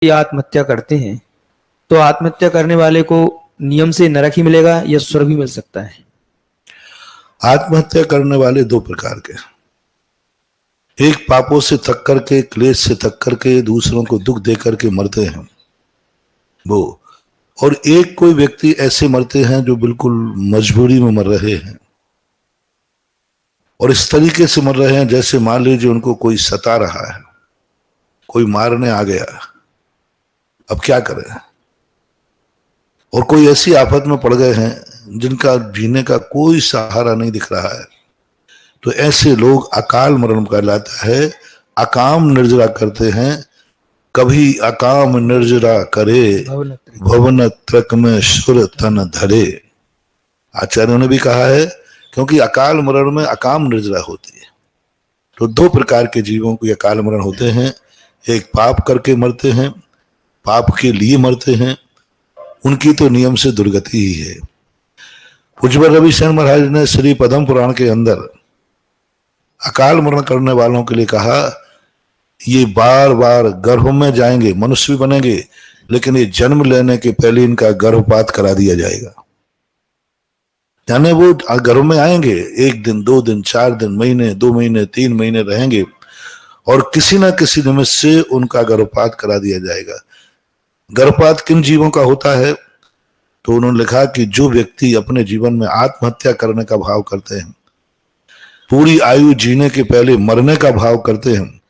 आत्महत्या करते हैं तो आत्महत्या करने वाले को नियम से नरक ही मिलेगा या स्वर्ग भी मिल सकता है? आत्महत्या करने वाले दो प्रकार के, एक पापों से थक करके, क्लेश से थक करके, दूसरों को दुख दे करके मरते हैं वो, और एक कोई व्यक्ति ऐसे मरते हैं जो बिल्कुल मजबूरी में मर रहे हैं और इस तरीके से मर रहे हैं जैसे मान लीजिए उनको कोई सता रहा है, कोई मारने आ गया, अब क्या करें, और कोई ऐसी आफत में पड़ गए हैं जिनका जीने का कोई सहारा नहीं दिख रहा है, तो ऐसे लोग अकाल मरण कहलाता है। अकाम निर्जरा करते हैं, कभी अकाम निर्जरा करे, भवन त्रक में सुर तन धरे। आचार्यों ने भी कहा है, क्योंकि अकाल मरण में अकाम निर्जरा होती है। तो दो प्रकार के जीवों को अकाल मरण होते हैं, एक पाप करके मरते हैं, पाप के लिए मरते हैं, उनकी तो नियम से दुर्गति ही है। पूज्य रविशरण महाराज ने श्री पद्म पुराण के अंदर अकाल मरण करने वालों के लिए कहा, ये बार बार गर्भ में जाएंगे, मनुष्य भी बनेंगे, लेकिन ये जन्म लेने के पहले इनका गर्भपात करा दिया जाएगा। यानी वो गर्भ में आएंगे, एक दिन, 2 दिन, 4 दिन, महीने, 2 महीने, 3 महीने रहेंगे और किसी ना किसी निमित्त से उनका गर्भपात करा दिया जाएगा। गर्भपात किन जीवों का होता है? तो उन्होंने लिखा कि जो व्यक्ति अपने जीवन में आत्महत्या करने का भाव करते हैं, पूरी आयु जीने के पहले मरने का भाव करते हैं,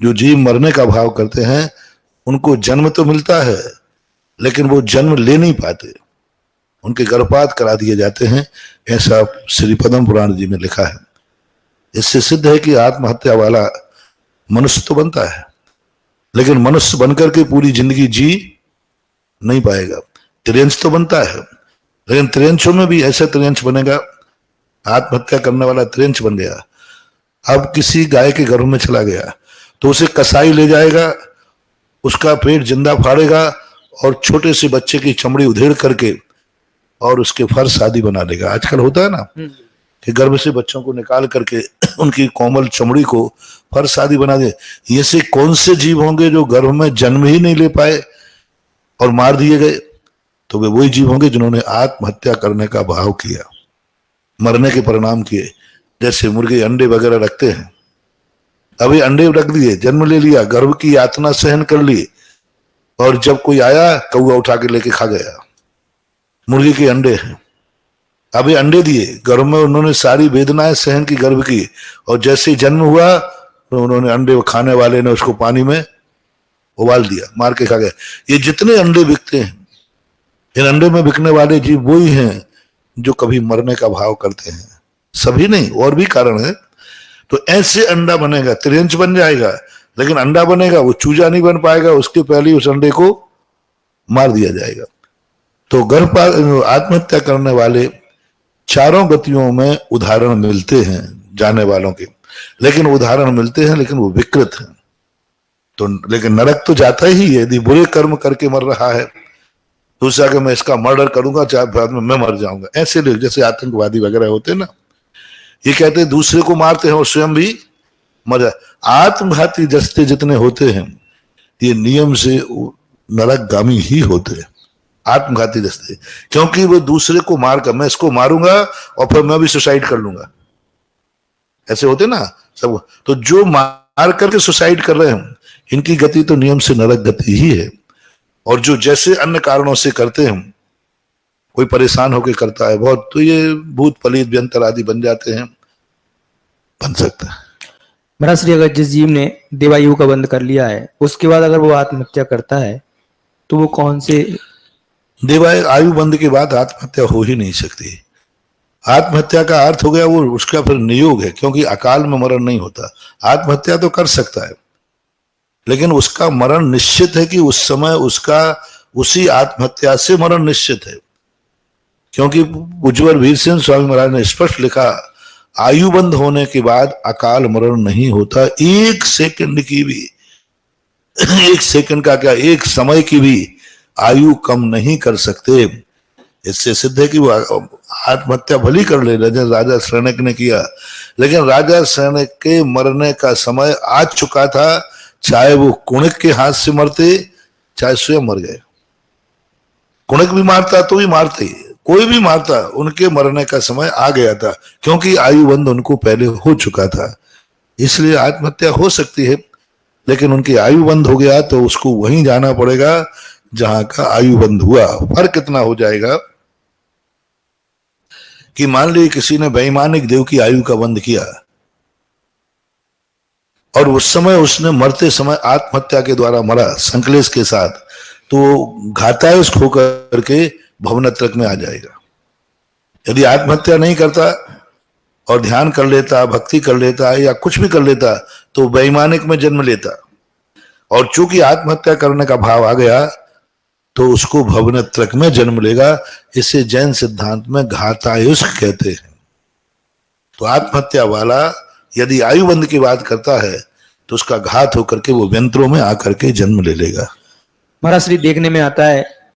जो जीव मरने का भाव करते हैं, उनको जन्म तो मिलता है लेकिन वो जन्म ले नहीं पाते, उनके गर्भपात करा दिए जाते हैं। ऐसा श्री पद्म पुराण जी में लिखा है। इससे सिद्ध है कि आत्महत्या वाला मनुष्य तो बनता है, लेकिन मनुष्य बनकर के पूरी जिंदगी जी नहीं पाएगा। त्रियंश तो बनता है, लेकिन त्रियंशों में भी ऐसा त्रियंश बनेगा, आत्महत्या करने वाला त्रियंश बन गया। अब किसी गाय के गर्भ में चला गया तो उसे कसाई ले जाएगा, उसका पेट जिंदा फाड़ेगा और छोटे से बच्चे की चमड़ी उधेड़ करके और उसके फर्श आदि बना देगा। आजकल होता है ना कि गर्भ से बच्चों को निकाल करके उनकी कोमल चमड़ी को फर्श आदि बना दे। ये से कौन से जीव होंगे जो गर्भ में जन्म ही नहीं ले पाए और मार दिए गए? तो वे वही जीव होंगे जिन्होंने आत्महत्या करने का भाव किया, मरने के परिणाम किए। जैसे मुर्गे अंडे वगैरह रखते हैं, अभी अंडे रख दिए, जन्म ले लिया, गर्भ की यातना सहन कर ली, और जब कोई आया कौआ उठा के लेके खा गया। मुर्गे के अंडे हैं, अभी अंडे दिए, गर्भ में उन्होंने सारी वेदनाएं सहन की गर्भ की, और जैसे ही जन्म हुआ तो उन्होंने अंडे खाने वाले ने उसको पानी में उबाल दिया, मार के खा गया। ये जितने अंडे बिकते हैं, इन अंडे में बिकने वाले जीव वही हैं जो कभी मरने का भाव करते हैं। सभी नहीं, और भी कारण है। तो ऐसे अंडा बनेगा, त्रियंश बन जाएगा, लेकिन अंडा बनेगा, वो चूजा नहीं बन पाएगा, उसके पहले उस अंडे को मार दिया जाएगा। तो गर्भपात आत्महत्या करने वाले चारों गतियों में उदाहरण मिलते हैं जाने वालों के, लेकिन उदाहरण मिलते हैं लेकिन वो विकृत हैं। तो लेकिन नरक तो जाता ही है। यदि बुरे कर्म करके मर रहा है, दूसरा कि मैं इसका मर्डर करूंगा, चाहे बाद में मैं मर जाऊंगा, ऐसे लोग जैसे आतंकवादी वगैरह होते हैं ना, ये कहते हैं दूसरे को मारते हैं और स्वयं भी मर जाए। आत्मघाती दस्ते जितने होते हैं ये नियम से नरकगामी ही होते हैं, आत्मघाती दस्ते, क्योंकि वो दूसरे को मार कर, मैं इसको मारूंगा और फिर मैं भी सुसाइड कर लूंगा, ऐसे होते ना सब। तो जो मार करके सुसाइड कर रहे हैं, इनकी गति तो नियम से नरक गति ही है। और जो जैसे अन्य कारणों से करते हैं, कोई परेशान होकर करता है बहुत, तो ये भूत पलीत व्यंतर आदि बन जाते हैं, बन सकता है। महाराज श्री, अगर जिस जीव ने देवायु का बंध कर लिया है, उसके बाद अगर वो आत्महत्या करता है तो वो कौन से? देवायु आयु बंध के बाद आत्महत्या हो ही नहीं सकती। आत्महत्या का अर्थ हो गया वो उसका फिर नियोग है, क्योंकि अकाल में मरण नहीं होता। आत्महत्या तो कर सकता है, लेकिन उसका मरण निश्चित है कि उस समय उसका उसी आत्महत्या से मरण निश्चित है। क्योंकि उज्ज्वल वीर सिंह स्वामी महाराज ने स्पष्ट लिखा, आयुबंध होने के बाद अकाल मरण नहीं होता। 1 सेकंड की भी, 1 सेकंड का क्या, 1 समय की भी आयु कम नहीं कर सकते। इससे सिद्ध है कि वो आत्महत्या भली कर ले, जैसे राजा शरणक ने किया, लेकिन राजा शरणक के मरने का समय आ चुका था। चाहे वो कुणिक के हाथ से मरते चाहे स्वयं मर गए। कुणक भी मारता तो भी मारते ही, कोई भी मारता, उनके मरने का समय आ गया था, क्योंकि आयु बंध उनको पहले हो चुका था। इसलिए आत्महत्या हो सकती है, लेकिन उनकी आयु बंध हो गया तो उसको वहीं जाना पड़ेगा जहां का आयु बंध हुआ। फर्क इतना हो जाएगा कि मान लीजिए किसी ने वैमानिक देव की आयु का बंध किया और उस समय उसने मरते समय आत्महत्या के द्वारा मरा संकलेश के साथ, तो घातायुष होकर के भवनत्रक में आ जाएगा। यदि आत्महत्या नहीं करता और ध्यान कर लेता, भक्ति कर लेता या कुछ भी कर लेता, तो वैमानिक में जन्म लेता, और चूंकि आत्महत्या करने का भाव आ गया तो उसको भवनत्रक में जन्म लेगा। इसे जैन सिद्धांत में घातायुष कहते हैं। तो आत्महत्या वाला यदि आयुबंध की बात करता है तो उसका घात होकर के वो व्यंत्रों में आकर के जन्म ले लेगा। महाराज श्री देखने में आता है